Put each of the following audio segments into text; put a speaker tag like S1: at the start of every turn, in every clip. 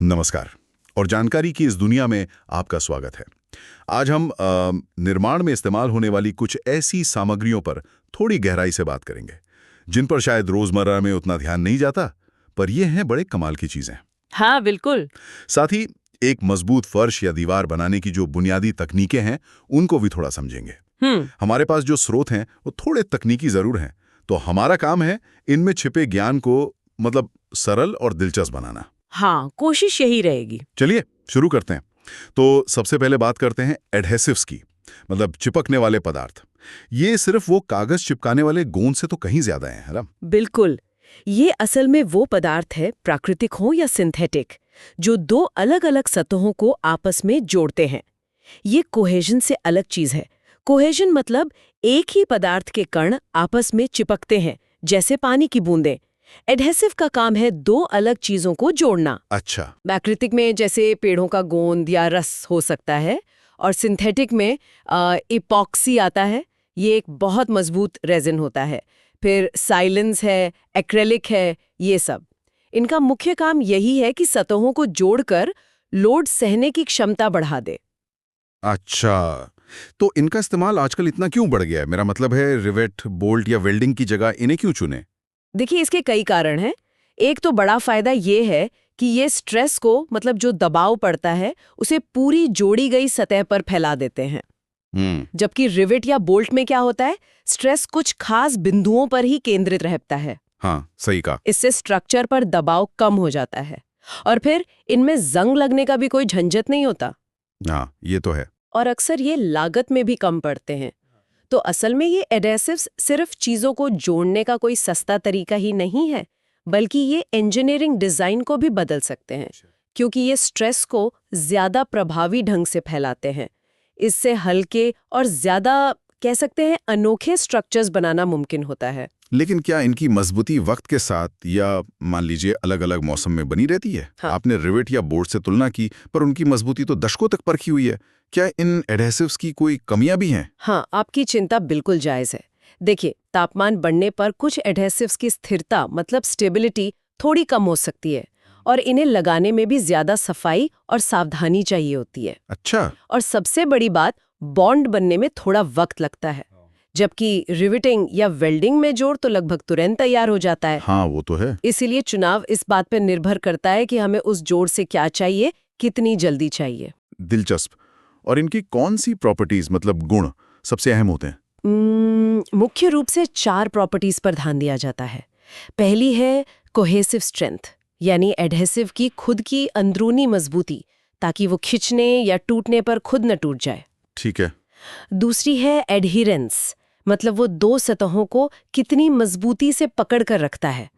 S1: नमस्कार और जानकारी की इस दुनिया में आपका स्वागत है। आज हम निर्माण में इस्तेमाल होने वाली कुछ ऐसी सामग्रियों पर थोड़ी गहराई से बात करेंगे जिन पर शायद रोजमर्रा में उतना ध्यान नहीं जाता, पर ये हैं बड़े कमाल की चीजें।
S2: हाँ बिल्कुल।
S1: साथ ही एक मजबूत फर्श या दीवार बनाने की जो बुनियादी तकनीकें हैं उनको भी थोड़ा समझेंगे। हमारे पास जो स्रोत हैं वो थोड़े तकनीकी जरूर हैं, तो हमारा काम है इनमें छिपे ज्ञान को सरल और दिलचस्प बनाना।
S2: हाँ, कोशिश यही रहेगी।
S1: चलिए शुरू करते हैं। तो सबसे पहले बात करते हैं एडहेसिव्स की, चिपकने वाले पदार्थ। ये सिर्फ वो कागज चिपकाने वाले गोंद से तो कहीं ज्यादा है ना?
S2: बिल्कुल, ये असल में वो पदार्थ है, प्राकृतिक हो या सिंथेटिक, जो दो अलग अलग सतहों को आपस में जोड़ते हैं। ये कोहेजन से अलग चीज है। कोहेजन मतलब एक ही पदार्थ के कण आपस में चिपकते हैं, जैसे पानी की बूंदें। एडहेसिव का काम है दो अलग चीजों को जोड़ना।
S1: अच्छा।
S2: प्राकृतिक में जैसे पेड़ों का गोंद या रस हो सकता है, और सिंथेटिक में इपॉक्सी आता है। ये एक बहुत मजबूत रेजिन होता है। फिर साइलेंस है, एक्रेलिक है, ये सब। इनका मुख्य काम यही है कि सतहों को जोड़कर लोड सहने की क्षमता बढ़ा दे।
S1: अच्छा, तो इनका इस्तेमाल आजकल इतना क्यों बढ़ गया है? मेरा मतलब है रिवेट, बोल्ट या वेल्डिंग की जगह इन्हें क्यों चुने?
S2: देखिए, इसके कई कारण हैं। एक तो बड़ा फायदा ये है कि ये स्ट्रेस को, जो दबाव पड़ता है, उसे पूरी जोड़ी गई सतह पर फैला देते हैं। जबकि रिवेट या बोल्ट में क्या होता है, स्ट्रेस कुछ खास बिंदुओं पर ही केंद्रित रहता है।
S1: हाँ, सही कहा।
S2: इससे स्ट्रक्चर पर दबाव कम हो जाता है, और फिर इनमें जंग लगने का भी कोई झंझट नहीं होता।
S1: हाँ, ये तो है।
S2: और अक्सर ये लागत में भी कम पड़ते हैं। तो असल में ये एडेसिव्स सिर्फ चीजों को जोड़ने का कोई सस्ता तरीका ही नहीं है, बल्कि ये इंजीनियरिंग डिजाइन को भी बदल सकते हैं, क्योंकि ये स्ट्रेस को ज्यादा प्रभावी ढंग से फैलाते हैं। इससे हल्के और ज्यादा, कह सकते हैं, अनोखे स्ट्रक्चर्स बनाना मुमकिन होता है।
S1: लेकिन क्या इनकी मजबूती वक्त के साथ या मान लीजिए अलग अलग मौसम में बनी रहती है?
S2: हाँ।
S1: आपने रिवेट या बोर्ड से तुलना की, पर उनकी मजबूती तो दशकों तक परखी हुई है। क्या इन एडहेसिव्स की कोई कमियां भी हैं?
S2: हाँ, आपकी चिंता बिल्कुल जायज है। देखिए, तापमान बढ़ने पर कुछ एडहेसिव्स की स्थिरता, स्टेबिलिटी, थोड़ी कम हो सकती है, और इन्हें लगाने में भी ज्यादा सफाई और सावधानी चाहिए होती है।
S1: अच्छा।
S2: और सबसे बड़ी बात, बॉन्ड बनने में थोड़ा वक्त लगता है, जबकि रिवेटिंग या वेल्डिंग में जोड़ तो लगभग तुरंत तैयार हो जाता है।
S1: हाँ, वो तो है।
S2: इसीलिए चुनाव इस बात पर निर्भर करता है कि हमें उस जोड़ से क्या चाहिए, कितनी जल्दी चाहिए।
S1: दिलचस्प। और इनकी कौन सी प्रॉपर्टीज, गुण सबसे अहम होते हैं?
S2: मुख्य रूप से 4 प्रॉपर्टीज पर ध्यान दिया जाता है। पहली है कोहेसिव स्ट्रेंथ, यानी एडहेसिव की खुद की अंदरूनी मजबूती, ताकि वो खिंचने या टूटने पर खुद न टूट जाए।
S1: ठीक है।
S2: दूसरी है एडहिरेंस, वो दो सतहों को कितनी मजबूती से पकड़ कर रखता है।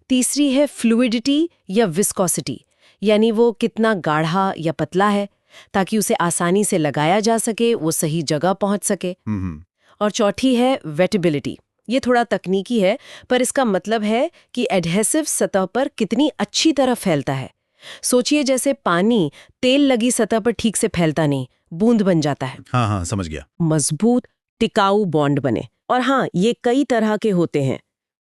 S2: तीसरी है फ्लूइडिटी या विस्कोसिटी, यानी वो कितना गाढ़ा या पतला है, ताकि उसे आसानी से लगाया जा सके, वो सही जगह पहुंच सके। और चौथी है वेटेबिलिटी। ये थोड़ा तकनीकी है, पर इसका मतलब है कि एडहेसिव सतह पर कितनी अच्छी तरह फैलता है। सोचिए, जैसे पानी तेल लगी सतह पर ठीक से फैलता नहीं, बूंद बन जाता है।
S1: हाँ हाँ, समझ गया।
S2: मजबूत टिकाऊ बॉन्ड बने। और हाँ, ये कई तरह के होते हैं।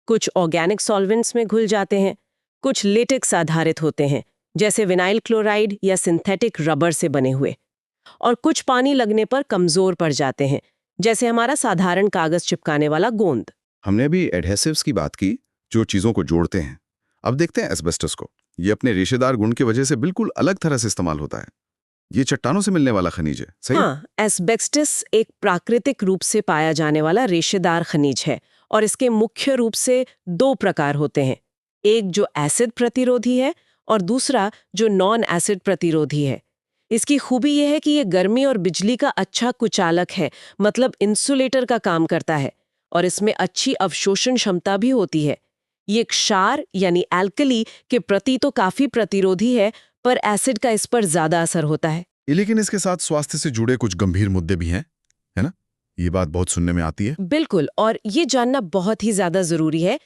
S2: कुछ ऑर्गेनिक सॉल्वेंट्स में घुल जाते हैं, कुछ लेटेक्स आधारित होते हैं, जैसे विनाइल क्लोराइड या सिंथेटिक रबर से बने हुए, और कुछ पानी लगने पर कमजोर पड़ जाते हैं, जैसे हमारा साधारण कागज चिपकाने वाला गोंद।
S1: हमने भी एडहेसिव्स की बात की, जो चीजों को जोड़ते हैं। अब देखते हैं एस्बेस्टस को। ये अपने रेशेदार गुण की वजह से बिल्कुल अलग तरह से इस्तेमाल होता है। ये चट्टानों से मिलने वाला खनिज है, सही?
S2: हाँ, एस्बेस्टस एक प्राकृतिक रूप से पाया जाने वाला रेशेदार खनिज है, और इसके मुख्य रूप से 2 प्रकार होते हैं। एक जो एसिड प्रतिरोधी है, और दूसरा जो नॉन एसिड प्रतिरोधी है। इसकी खूबी यह है कि ये गर्मी और बिजली का अच्छा कुचालक है, इंसुलेटर का काम करता है, और इसमें अच्छी अवशोषण क्षमता भी होती है। ये क्षार यानी एल्कली के प्रति तो काफी प्रतिरोधी है, पर एसिड का इस पर ज्यादा असर होता है।
S1: लेकिन इसके साथ स्वास्थ्य से जुड़े कुछ गंभीर मुद्दे भी हैं, है ना? ये बात बहुत सुनने में आती है।
S2: बिल्कुल, और ये जानना बहुत ही ज्यादा जरूरी है।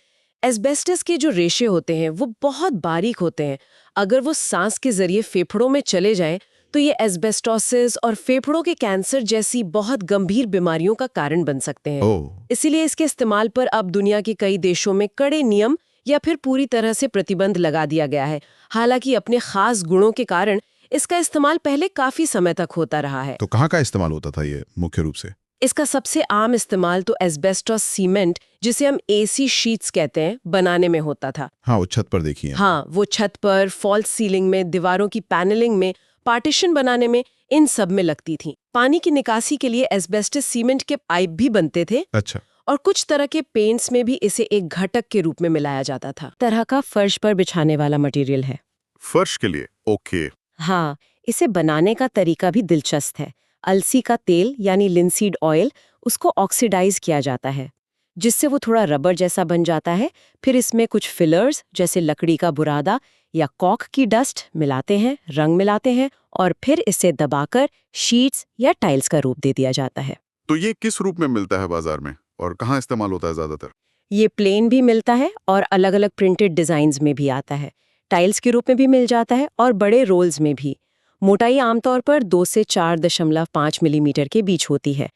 S2: एस्बेस्टस के जो रेशे होते हैं वो बहुत बारीक होते हैं। अगर वो सांस के जरिए फेफड़ों में चले जाएं, तो ये एस्बेस्टोसिस और फेफड़ों के कैंसर जैसी बहुत गंभीर बीमारियों का कारण बन सकते हैं। इसीलिए इसके इस्तेमाल पर अब दुनिया के कई देशों में कड़े नियम या फिर पूरी तरह से प्रतिबंध लगा दिया गया है। हालांकि अपने खास गुणों के कारण इसका इस्तेमाल पहले काफी समय तक होता रहा है।
S1: तो कहाँ का इस्तेमाल होता था ये मुख्य रूप से?
S2: इसका सबसे आम इस्तेमाल तो एस्बेस्टोस सीमेंट, जिसे हम एसी शीट्स कहते हैं, बनाने में होता था।
S1: हाँ, वो छत पर देखिए।
S2: हाँ, वो छत पर, फॉल्स सीलिंग में, दीवारों की पैनलिंग में, पार्टीशन बनाने में, इन सब में लगती थी। पानी की निकासी के लिए एस्बेस्टस सीमेंट के पाइप भी बनते थे।
S1: अच्छा।
S2: और कुछ तरह के पेंट्स में भी इसे एक घटक के रूप में मिलाया जाता था। तरह का फर्श पर बिछाने वाला मटेरियल है।
S1: फर्श के लिए? ओके।
S2: हाँ, इसे बनाने का तरीका भी दिलचस्प है। अलसी का तेल यानी लिंसीड ऑयल, उसको ऑक्सीडाइज किया जाता है, जिससे वो थोड़ा रबर जैसा बन जाता है। फिर इसमें कुछ फिलर्स जैसे लकड़ी का बुरादा या कॉक की डस्ट मिलाते हैं, रंग मिलाते हैं, और फिर इसे दबाकर शीट्स या टाइल्स का रूप दे दिया जाता है।
S1: तो ये किस रूप में मिलता है बाजार में और कहाँ इस्तेमाल होता है ज्यादातर?
S2: ये प्लेन भी मिलता है और अलग-अलग प्रिंटेड डिजाइन्स में भी आता है। टाइल्स के रूप में भी मिल जाता है और बड़े रोल्स में भी। मोटाई आमतौर पर 2 से 4.5 मिलीमीटर के बीच होती है।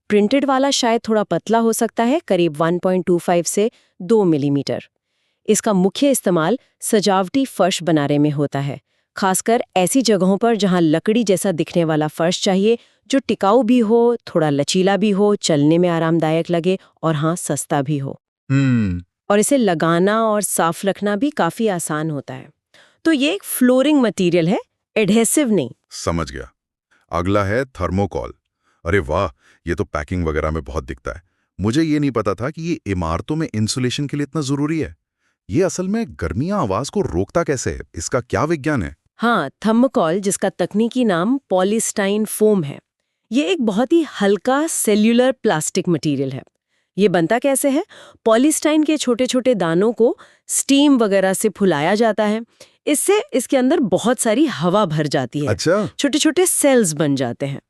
S2: प्रिंटेड वाला शायद थोड़ा पतला हो सकता है, करीब 1.25 से 2 मिलीमीटर। इसका मुख्य इस्तेमाल सजावटी फर्श बनाने में होता है, खासकर ऐसी जगहों पर जहां लकड़ी जैसा दिखने वाला फर्श चाहिए, जो टिकाऊ भी हो, थोड़ा लचीला भी हो, चलने में आरामदायक लगे और हाँ, सस्ता भी हो। और इसे लगाना और साफ रखना भी काफी आसान होता है। तो ये एक फ्लोरिंग मटेरियल है, एडहेसिव नहीं।
S1: समझ गया। अगला है थर्मोकॉल। अरे वाह, ये तो पैकिंग वगैरह में बहुत दिखता है। मुझे ये नहीं पता था कि ये इमारतों में इंसुलेशन के लिए इतना जरूरी है। ये असल में गर्मियां आवाज को रोकता कैसे है? इसका क्या विज्ञान है?
S2: हाँ, थर्मोकॉल, जिसका तकनीकी नाम पॉलीस्टाइन फोम है, ये एक बहुत ही हल्का सेल्यूलर प्लास्टिक मटेरियल है। ये बनता कैसे है? पॉलीस्टाइन के छोटे छोटे दानों को स्टीम वगैरह से फुलाया जाता है। इससे इसके अंदर बहुत सारी हवा भर जाती है।
S1: अच्छा।
S2: छोटे छोटे सेल्स बन जाते हैं।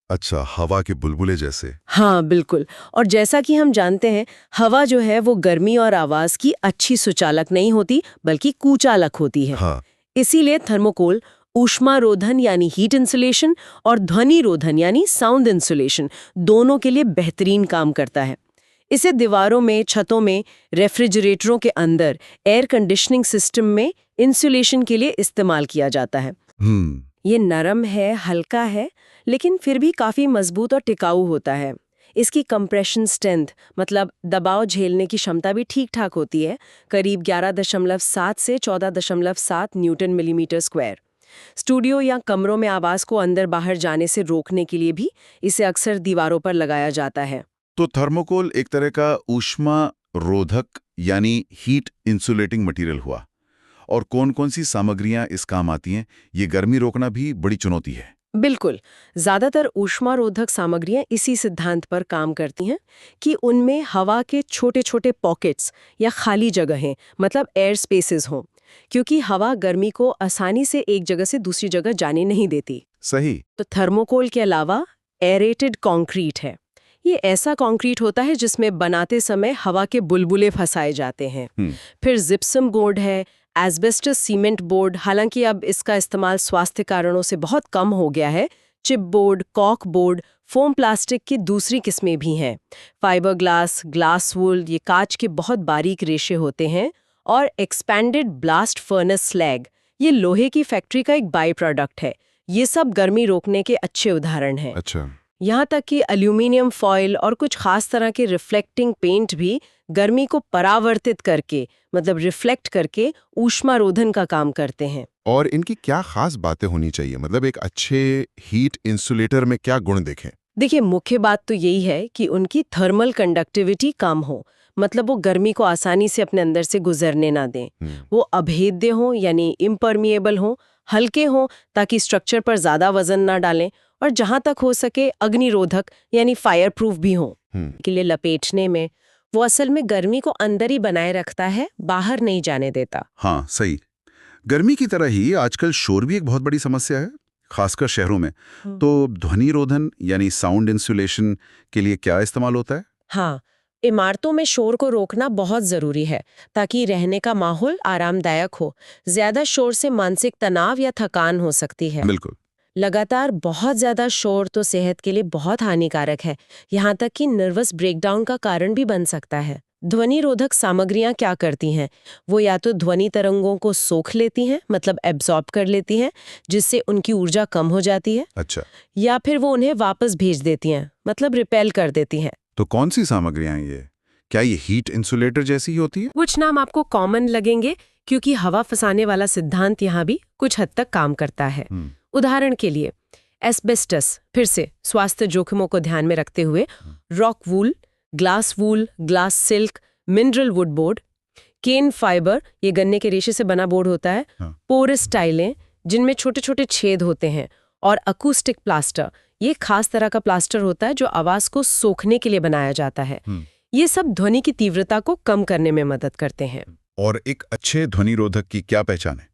S1: अच्छा, हवा के बुलबुले जैसे।
S2: हाँ, बिल्कुल। और जैसा कि हम जानते हैं, हवा जो है वो गर्मी और आवाज की अच्छी सुचालक नहीं होती, बल्कि कुचालक होती है।
S1: हाँ।
S2: इसीलिए थर्मोकोल ऊष्मा रोधन यानी हीट इंसुलेशन और ध्वनि रोधन यानी साउंड इंसुलेशन दोनों के लिए बेहतरीन काम करता है। इसे दीवारों में, छतों में, रेफ्रिजरेटरों के अंदर, एयर कंडीशनिंग सिस्टम में इंसुलेशन के लिए इस्तेमाल किया जाता है। ये नरम है, हल्का है, लेकिन फिर भी काफी मजबूत और टिकाऊ होता है। इसकी कंप्रेशन स्ट्रेंथ, मतलब दबाव झेलने की क्षमता भी ठीक ठाक होती है, करीब 11.7 से 14.7 न्यूटन मिलीमीटर स्क्वायर। स्टूडियो या कमरों में आवाज को अंदर बाहर जाने से रोकने के लिए भी इसे अक्सर दीवारों पर लगाया जाता है।
S1: तो थर्मोकोल एक तरह का ऊष्मा रोधक यानी हीट इंसुलेटिंग मटेरियल हुआ। और कौन-कौन सी सामग्रियां इस काम आती हैं? ये गर्मी रोकना भी बड़ी चुनौती है।
S2: बिल्कुल। ज्यादातर ऊष्मारोधक सामग्रियां इसी सिद्धांत पर काम करती हैं कि उनमें हवा के छोटे छोटे पॉकेट्स या खाली जगहें, मतलब एयर स्पेसेस हों, क्योंकि हवा गर्मी को आसानी से एक जगह से दूसरी जगह जाने नहीं देती।
S1: सही।
S2: तो थर्मोकोल के अलावा एरेटेड कंक्रीट है। ये ऐसा कंक्रीट होता है जिसमें बनाते समय हवा के बुलबुले फंसाए जाते हैं। फिर जिप्सम बोर्ड है, एस्बेस्टस सीमेंट बोर्ड, हालांकि अब इसका इस्तेमाल स्वास्थ्य कारणों से बहुत कम हो गया है। चिप बोर्ड, कॉक बोर्ड, फोम प्लास्टिक की दूसरी किस्में भी हैं। फाइबर ग्लास, ग्लास वूल, ये कांच के बहुत बारीक रेशे होते हैं। और एक्सपैंडेड ब्लास्ट फर्नेस स्लैग, ये लोहे की फैक्ट्री का एक बाई प्रोडक्ट है। ये सब गर्मी रोकने के अच्छे उदाहरण हैं।
S1: अच्छा।
S2: यहाँ तक कि एल्यूमिनियम फॉयल और कुछ खास तरह के रिफ्लेक्टिंग पेंट भी गर्मी को परावर्तित करके, मतलब रिफ्लेक्ट करके, ऊष्मारोधन का काम करते हैं।
S3: और इनकी क्या खास बातें होनी चाहिए? मतलब एक अच्छे हीट इंसुलेटर में क्या गुण देखें?
S2: देखिए, मुख्य बात तो यही है कि उनकी थर्मल कंडक्टिविटी कम हो, मतलब वो गर्मी को आसानी से अपने अंदर से गुजरने ना दें। वो अभेद्य हो यानी इम्परमिएबल हो, हल्के हो ताकि स्ट्रक्चर पर ज्यादा वजन ना डालें, और जहां तक हो सके अग्निरोधक यानी फायर प्रूफ भी हो। के लिए लपेटने में वो असल में गर्मी को अंदर ही बनाए रखता है, बाहर नहीं जाने देता।
S1: हाँ, सही। गर्मी की तरह ही आजकल शोर भी एक बहुत बड़ी समस्या है, खासकर शहरों में। तो ध्वनि रोधन यानी साउंड इंसुलेशन के लिए क्या इस्तेमाल होता है?
S2: हाँ, इमारतों में शोर को रोकना बहुत जरूरी है ताकि रहने का माहौल आरामदायक हो। ज्यादा शोर से मानसिक तनाव या थकान हो सकती है।
S1: बिल्कुल।
S2: लगातार बहुत ज्यादा शोर तो सेहत के लिए बहुत हानिकारक है, यहाँ तक कि नर्वस ब्रेकडाउन का कारण भी बन सकता है। ध्वनि रोधक सामग्रियां क्या करती हैं? वो या तो ध्वनि तरंगों को सोख लेती हैं, मतलब एब्जॉर्ब कर लेती हैं, जिससे उनकी ऊर्जा कम हो जाती है,
S1: अच्छा,
S2: या फिर वो उन्हें वापस भेज देती हैं, मतलब रिपेल कर देती हैं।
S1: तो कौन सी सामग्रियां हैं ये? क्या ये हीट इंसुलेटर जैसी ही होती है?
S2: कुछ नाम आपको कॉमन लगेंगे क्योंकि हवा फंसाने वाला सिद्धांत यहाँ भी कुछ हद तक काम करता है। उदाहरण के लिए एस्बेस्टस, फिर से स्वास्थ्य जोखिमों को ध्यान में रखते हुए, rock wool, glass silk, mineral wood board, cane fibre, ये गन्ने के रेशे से बना बोर्ड होता है, पोरस टाइलें जिनमें छोटे छोटे छेद होते हैं, और अकूस्टिक प्लास्टर, ये खास तरह का प्लास्टर होता है जो आवाज को सोखने के लिए बनाया जाता है। ये सब ध्वनि की तीव्रता को कम करने में मदद करते हैं।
S1: और एक अच्छे ध्वनि रोधक की क्या पहचान है?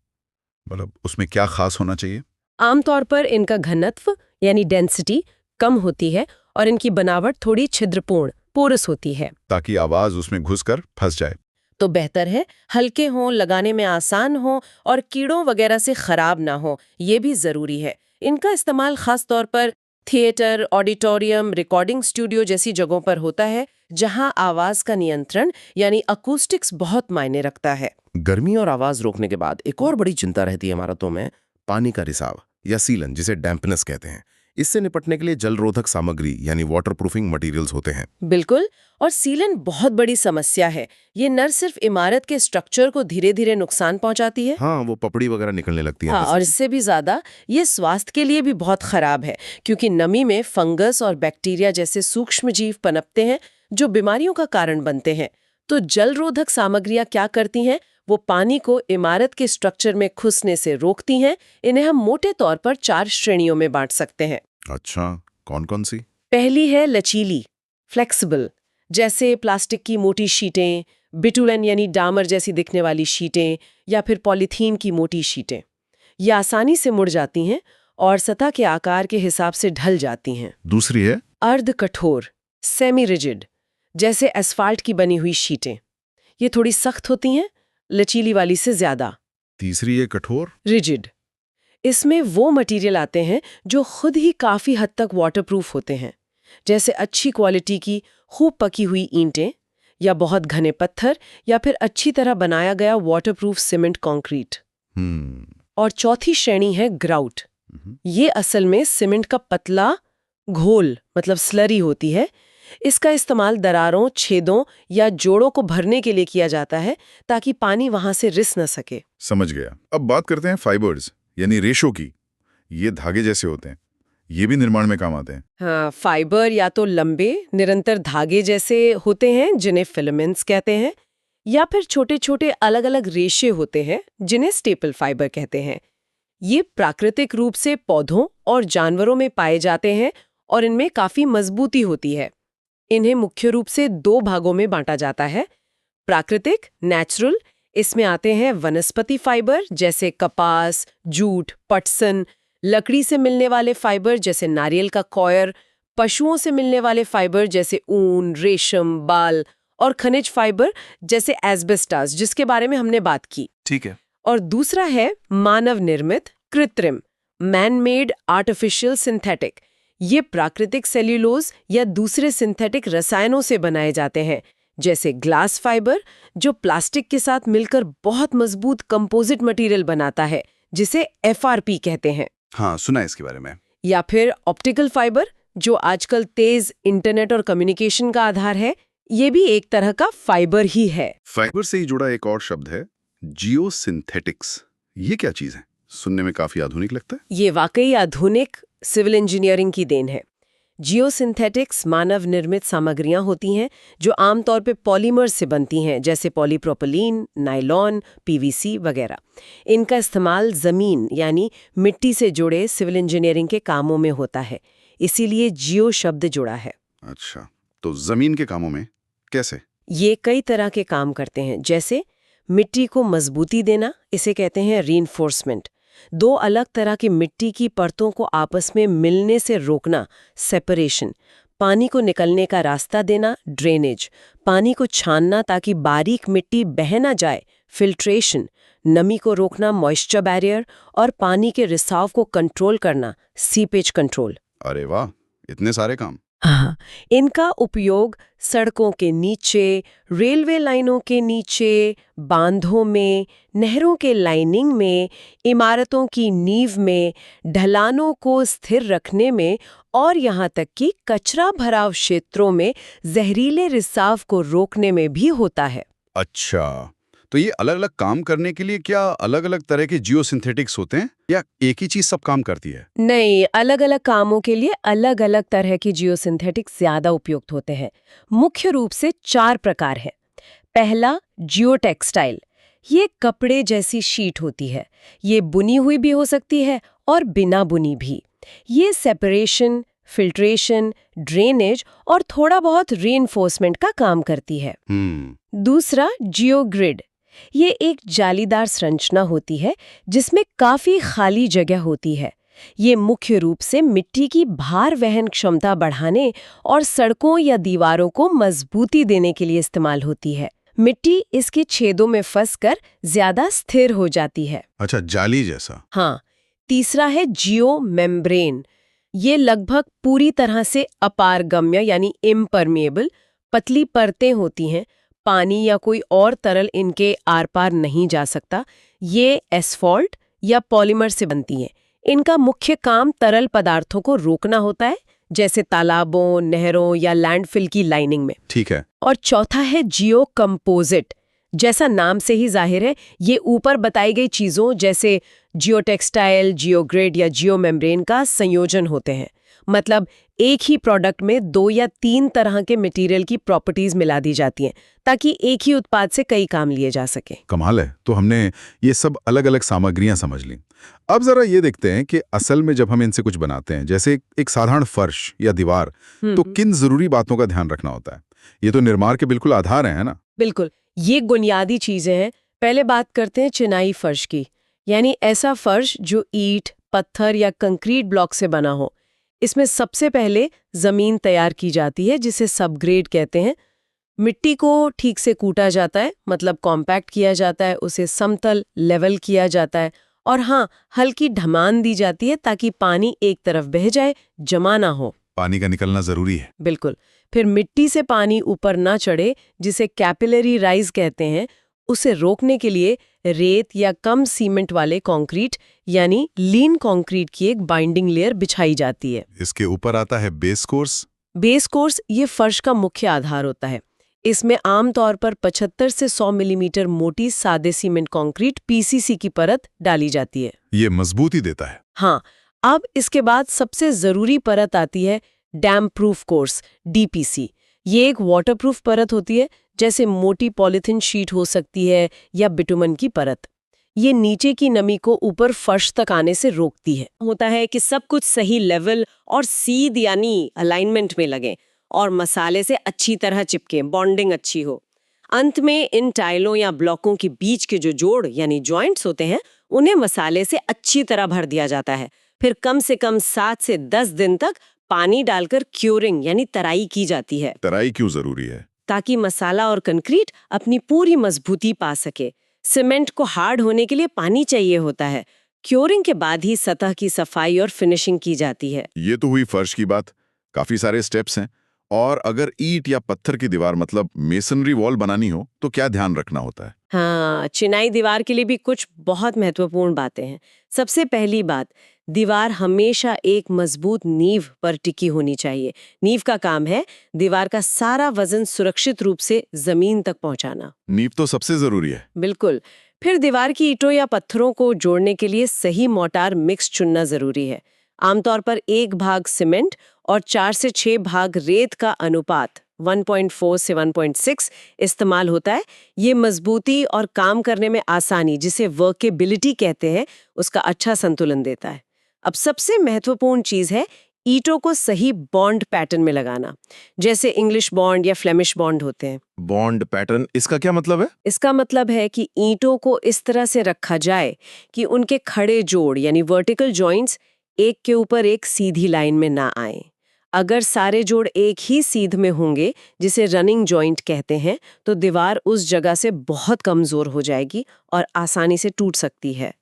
S1: मतलब उसमें क्या खास होना चाहिए?
S2: आमतौर पर इनका घनत्व यानी डेंसिटी कम होती है और इनकी बनावट थोड़ी छिद्रपूर्ण पोरस होती है,
S1: ताकि आवाज उसमें घुसकर फंस जाए।
S2: तो बेहतर है हल्के हों, लगाने में आसान हो और कीड़ों वगैरह से खराब ना हो, ये भी जरूरी है। इनका इस्तेमाल खास तौर पर थिएटर, ऑडिटोरियम, रिकॉर्डिंग स्टूडियो जैसी जगहों पर होता है जहां आवाज का नियंत्रण यानी अकूस्टिक्स बहुत मायने रखता है।
S4: गर्मी और आवाज रोकने के बाद एक और बड़ी चिंता रहती है इमारतों में, पानी का रिसाव या सीलन, जिसे डैम्पनेस कहते हैं। इससे निपटने के लिए जल रोधक सामग्री यानी वाटरप्रूफिंग मटेरियल्स होते हैं।
S2: बिल्कुल, और सीलन बहुत बड़ी समस्या है। ये न सिर्फ इमारत के स्ट्रक्चर को धीरे धीरे नुकसान पहुंचाती है,
S4: हाँ, वो पपड़ी वगैरह निकलने लगती है।
S2: हाँ, और इससे भी ज्यादा ये स्वास्थ्य के लिए भी बहुत खराब है, क्योंकि नमी में फंगस और बैक्टीरिया जैसे सूक्ष्म जीव पनपते हैं जो बीमारियों का कारण बनते हैं। तो जल रोधक सामग्रियां क्या करती हैं? वो पानी को इमारत के स्ट्रक्चर में घुसने से रोकती हैं। इन्हें हम मोटे तौर पर 4 श्रेणियों में बांट सकते हैं।
S1: अच्छा, कौन कौन सी?
S2: पहली है लचीली, फ्लेक्सिबल, जैसे प्लास्टिक की मोटी शीटें, बिटुलन यानी डामर जैसी दिखने वाली शीटें, या फिर पॉलीथीन की मोटी शीटें। ये आसानी से मुड़ जाती हैं और सतह के आकार के हिसाब से ढल जाती हैं।
S1: दूसरी है
S2: अर्ध कठोर, सेमी रिजिड, जैसे एस्फाल्ट की बनी हुई शीटें। ये थोड़ी सख्त होती हैं, लचीली वाली से ज्यादा।
S1: तीसरी है कठोर।
S2: रिजिड, इसमें वो मटेरियल आते हैं जो खुद ही काफी हद तक वाटरप्रूफ होते हैं, जैसे अच्छी क्वालिटी की खूब पकी हुई ईंटें, या बहुत घने पत्थर, या फिर अच्छी तरह बनाया गया वाटरप्रूफ सीमेंट कंक्रीट। और चौथी श्रेणी है ग्राउट। ये असल में सीमेंट का पतला घोल, मतलब स्लरी होती है। इसका इस्तेमाल दरारों, छेदों या जोड़ों को भरने के लिए किया जाता है ताकि पानी वहां से रिस न सके।
S1: समझ गया। अब बात करते हैं फाइबर्स यानी रेशों की। ये धागे जैसे होते हैं, ये भी निर्माण में काम आते हैं।
S2: हाँ, फाइबर या तो लंबे निरंतर धागे जैसे होते हैं जिन्हें फिलामेंट्स कहते हैं, या फिर छोटे छोटे अलग अलग रेशे होते हैं जिन्हें स्टेपल फाइबर कहते हैं। ये प्राकृतिक रूप से पौधों और जानवरों में पाए जाते हैं और इनमें काफी मजबूती होती है। इन्हें मुख्य रूप से 2 भागों में बांटा जाता है। प्राकृतिक, नेचुरल, इसमें आते हैं वनस्पति फाइबर जैसे कपास, जूट, पटसन, लकड़ी से मिलने वाले फाइबर जैसे नारियल का कॉयर, पशुओं से मिलने वाले फाइबर जैसे ऊन, रेशम, बाल, और खनिज फाइबर जैसे एस्बेस्टास, जिसके बारे में हमने बात की।
S4: ठीक है।
S2: और दूसरा है मानव निर्मित, कृत्रिम, मैन मेड, आर्टिफिशियल, सिंथेटिक। ये प्राकृतिक सेल्यूलोज या दूसरे सिंथेटिक रसायनों से बनाए जाते हैं, जैसे ग्लास फाइबर, जो प्लास्टिक के साथ मिलकर बहुत मजबूत कंपोजिट मटेरियल बनाता है, जिसे FRP कहते हैं।
S1: हाँ, सुना है इसके बारे में।
S2: या फिर ऑप्टिकल फाइबर, जो आजकल तेज इंटरनेट और कम्युनिकेशन का आधार है। ये भी एक तरह का फाइबर ही है।
S1: फाइबर से ही जुड़ा एक और शब्द है जियोसिंथेटिक्स। ये क्या चीज है? सुनने में काफी आधुनिक लगता है।
S2: ये वाकई आधुनिक सिविल इंजीनियरिंग की देन है। जियोसिंथेटिक्स मानव निर्मित सामग्रियां होती हैं जो आमतौर पे पॉलीमर से बनती हैं, जैसे पॉलीप्रोपिलीन, नायलॉन, PVC वगैरह। इनका इस्तेमाल जमीन यानी मिट्टी से जुड़े सिविल इंजीनियरिंग के कामों में होता है, इसीलिए जियो शब्द जुड़ा है।
S1: अच्छा, तो जमीन के कामों में कैसे?
S2: ये कई तरह के काम करते हैं, जैसे मिट्टी को मजबूती देना, इसे कहते हैं रीइंफोर्समेंट। 2 अलग तरह की मिट्टी की परतों को आपस में मिलने से रोकना, सेपरेशन। पानी को निकलने का रास्ता देना, ड्रेनेज। पानी को छानना ताकि बारीक मिट्टी बह ना जाए, फिल्ट्रेशन। नमी को रोकना, मॉइस्चर बैरियर। और पानी के रिसाव को कंट्रोल करना, सीपेज कंट्रोल।
S1: अरे वाह, इतने सारे काम।
S2: हाँ, इनका उपयोग सड़कों के नीचे, रेलवे लाइनों के नीचे, बांधों में, नहरों के लाइनिंग में, इमारतों की नींव में, ढलानों को स्थिर रखने में और यहाँ तक कि कचरा भराव क्षेत्रों में जहरीले रिसाव को रोकने में भी होता है।
S1: अच्छा, तो ये अलग-अलग काम करने के लिए क्या अलग-अलग तरह के जियोसिंथेटिक्स होते हैं या एक ही चीज सब काम करती है?
S2: नहीं, अलग-अलग कामों के लिए अलग-अलग तरह की जियोसिंथेटिक्स ज्यादा उपयुक्त होते हैं। मुख्य रूप से 4 प्रकार हैं। पहला, जियोटेक्सटाइल। ये कपड़े जैसी शीट होती है। ये बुनी हुई भी हो सकती है और बिना बुनी भी। ये सेपरेशन, फिल्ट्रेशन, ड्रेनेज और थोड़ा बहुत रीइंफोर्समेंट का काम करती है। दूसरा, जियोग्रिड। ये एक जालीदार संरचना होती है जिसमें काफी खाली जगह होती है। ये मुख्य रूप से मिट्टी की भार वहन क्षमता बढ़ाने और सड़कों या दीवारों को मजबूती देने के लिए इस्तेमाल होती है। मिट्टी इसके छेदों में फंसकर ज्यादा स्थिर हो जाती है।
S1: अच्छा, जाली जैसा।
S2: हाँ। तीसरा है जियो मेम्ब्रेन। ये लगभग पूरी तरह से अपारगम्य यानी इम्परमिएबल पतली परतें होती हैं। पानी या कोई और तरल इनके आर पार नहीं जा सकता। ये एस्फॉल्ट या पॉलीमर से बनती हैं। इनका मुख्य काम तरल पदार्थों को रोकना होता है, जैसे तालाबों, नहरों या लैंडफिल की लाइनिंग में।
S1: ठीक है।
S2: और चौथा है जियो कंपोजिट। जैसा नाम से ही जाहिर है, ये ऊपर बताई गई चीजों जैसे जियोटेक्सटाइल, जियोग्रिड या जियो मेम्ब्रेन का संयोजन होते हैं। मतलब एक ही प्रोडक्ट में 2 या 3 तरह के मटेरियल की प्रॉपर्टीज मिला दी जाती हैं ताकि एक ही उत्पाद से कई काम लिए जा सके।
S1: कमाल है। तो हमने ये सब अलग-अलग सामग्रियां समझ ली। अब जरा ये देखते हैं कि असल में जब हम इनसे कुछ बनाते हैं, जैसे एक साधारण फर्श या दीवार, तो किन जरूरी बातों का ध्यान रखना होता है? ये तो निर्माण के बिल्कुल आधार है ना?
S2: बिल्कुल, ये बुनियादी चीजें हैं। पहले बात करते हैं चिनाई फर्श की, यानी ऐसा फर्श जो ईंट, पत्थर या कंक्रीट ब्लॉक से बना हो। इसमें सबसे पहले जमीन तैयार की जाती है, जिसे सबग्रेड कहते हैं। मिट्टी को ठीक से कूटा जाता है, मतलब कॉम्पैक्ट किया जाता है, उसे समतल लेवल किया जाता है और हाँ, हल्की ढमान दी जाती है ताकि पानी एक तरफ बह जाए, जमा ना हो।
S1: पानी का निकलना जरूरी है।
S2: बिल्कुल। फिर मिट्टी से पानी ऊपर ना चढ़े, जिसे कैपिलरी राइज कहते हैं, उसे रोकने के लिए रेत या कम सीमेंट वाले कंक्रीट यानी लीन कंक्रीट की एक बाइंडिंग लेयर बिछाई जाती है।
S1: इसके ऊपर आता है बेस कोर्स।
S2: बेस कोर्स ये फर्श का मुख्य आधार होता है। इसमें आमतौर पर 75 से 100 मिलीमीटर मोटी सादे सीमेंट कंक्रीट पीसीसी की परत डाली जाती है।
S1: ये मजबूती देता है।
S2: हाँ, अब इसके बाद सबसे जरूरी परत आती है डैम्प प्रूफ कोर्स, डीपीसी। ये एक वाटरप्रूफ परत होती है, जैसे मोटी पॉलीथिन शीट हो सकती है या बिटुमन की परत। ये नीचे की नमी को ऊपर फर्श तक आने से रोकती है। होता है कि सब कुछ सही लेवल और सीध यानी अलाइनमेंट में लगे और मसाले से अच्छी तरह चिपके, बॉन्डिंग अच्छी हो। अंत में इन टाइलों या ब्लॉकों के बीच के जो जोड़ यानी जॉइंट्स होते हैं, उन्हें मसाले से अच्छी तरह भर दिया जाता है। फिर कम से कम 7 से 10 दिन तक पानी डालकर क्यूरिंग यानी तराई की जाती है।
S1: तराई क्यों जरूरी है?
S2: ताकि मसाला और कंक्रीट अपनी पूरी मजबूती पा सके। सीमेंट को हार्ड होने के लिए पानी चाहिए होता है। क्योरिंग के बाद ही सतह की सफाई और फिनिशिंग की जाती है।
S1: ये तो हुई फर्श की बात। काफी सारे स्टेप्स हैं। और अगर ईंट या पत्थर की दीवार मतलब मेसनरी वॉल बनानी हो तो क्या ध्यान रखना होता है?
S2: हाँ, चिनाई दीवार के लिए भी कुछ बहुत महत्वपूर्ण बातें हैं। सबसे पहली बात, दीवार हमेशा एक मजबूत नींव पर टिकी होनी चाहिए। नींव का काम है दीवार का सारा वजन सुरक्षित रूप से जमीन तक पहुंचाना।
S1: नींव तो सबसे जरूरी है।
S2: बिल्कुल। फिर दीवार की ईंटों या पत्थरों को जोड़ने के लिए सही मोर्टार मिक्स चुनना जरूरी है। आमतौर पर 1 भाग सीमेंट और 4 से 6 भाग रेत का अनुपात 1.4 से 1.6 इस्तेमाल होता है। ये मजबूती और काम करने में आसानी, जिसे वर्केबिलिटी कहते हैं, उसका अच्छा संतुलन देता है। अब सबसे महत्वपूर्ण चीज है ईंटों को सही बॉन्ड पैटर्न में लगाना, जैसे इंग्लिश बॉन्ड या फ्लेमिश बॉन्ड होते हैं।
S4: बॉन्ड पैटर्न, इसका क्या मतलब है?
S2: इसका मतलब है कि ईंटों को इस तरह से रखा जाए कि उनके खड़े जोड़ यानी वर्टिकल जॉइंट्स एक के ऊपर एक सीधी लाइन में ना आए। अगर सारे जोड़ एक ही सीध में होंगे, जिसे रनिंग जॉइंट कहते हैं, तो दीवार उस जगह से बहुत कमजोर हो जाएगी और आसानी से टूट सकती है।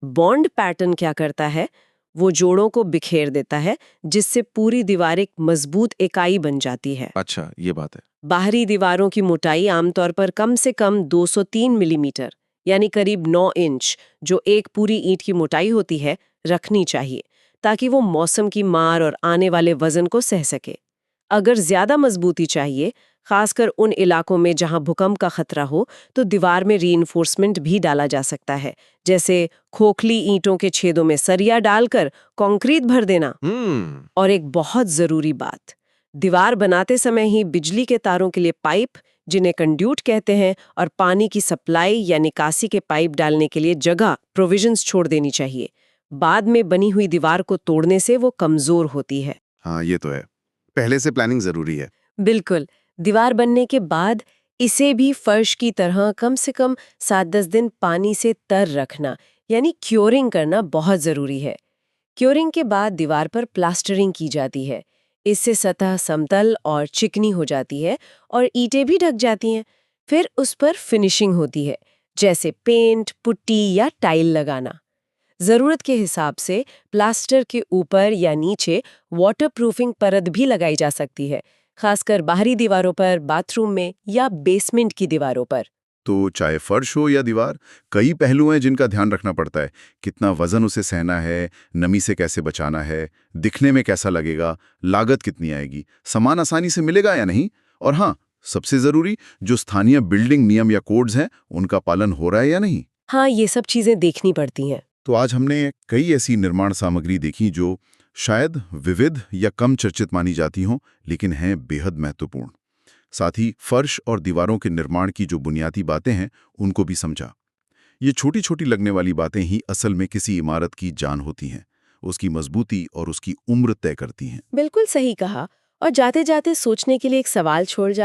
S2: बॉन्ड पैटर्न क्या करता है? वो जोड़ों को बिखेर देता है, जिससे पूरी दीवार एक मजबूत इकाई बन जाती है।
S5: अच्छा, ये बात है।
S2: बाहरी दीवारों की मोटाई आमतौर पर कम से कम 203 मिलीमीटर यानी करीब 9 इंच, जो एक पूरी ईंट की मोटाई होती है, रखनी चाहिए, ताकि वो मौसम की मार और आने वाले वजन को सह सके। अगर ज्यादा मजबूती चाहिए, खासकर उन इलाकों में जहां भूकंप का खतरा हो, तो दीवार में रीइंफोर्समेंट भी डाला जा सकता है, जैसे खोखली ईंटों के छेदों में सरिया डालकर कंक्रीट भर देना। और एक बहुत जरूरी बात, दीवार बनाते समय ही बिजली के तारों के लिए पाइप, जिन्हें कंड्यूट कहते हैं, और पानी की सप्लाई या निकासी के पाइप डालने के लिए जगह प्रोविजंस छोड़ देनी चाहिए। बाद में बनी हुई दीवार को तोड़ने से वो कमजोर होती है।
S5: हाँ, ये तो है। पहले से प्लानिंग जरूरी है।
S2: बिल्कुल। दीवार बनने के बाद इसे भी फर्श की तरह कम से कम 7-10 दिन पानी से तर रखना, यानी क्योरिंग करना बहुत जरूरी है। क्योरिंग के बाद दीवार पर प्लास्टरिंग की जाती है। इससे सतह समतल और चिकनी हो जाती है और ईंटें भी ढक जाती हैं। फिर उस पर फिनिशिंग होती है, जैसे पेंट, पुट्टी या टाइल लगाना। जरूरत के हिसाब से प्लास्टर के ऊपर या नीचे वाटरप्रूफिंग परत भी लगाई जा सकती है, खासकर बाहरी दीवारों पर, बाथरूम में या बेसमेंट की दीवारों पर।
S1: तो चाहे फर्श हो या दीवार, कई पहलू हैं जिनका ध्यान रखना पड़ता है। कितना वजन उसे सहना है, नमी से कैसे बचाना है, दिखने में कैसा लगेगा, लागत कितनी आएगी, सामान आसानी से मिलेगा या नहीं, और हाँ, सबसे जरूरी, जो स्थानीय बिल्डिंग नियम या कोड्स हैं, उनका पालन हो रहा है या नहीं।
S2: हाँ, ये सब चीजें देखनी पड़ती हैं।
S1: तो आज हमने कई ऐसी निर्माण सामग्री देखी जो शायद विविध या कम चर्चित मानी जाती हों, लेकिन हैं बेहद महत्वपूर्ण। साथ ही फर्श और दीवारों के निर्माण की जो बुनियादी बातें हैं, उनको भी समझा। ये छोटी छोटी लगने वाली बातें ही असल में किसी इमारत की जान होती हैं, उसकी मजबूती और उसकी उम्र तय करती हैं।
S2: बिल्कुल सही कहा। और जाते जाते सोचने के लिए एक सवाल छोड़ जाता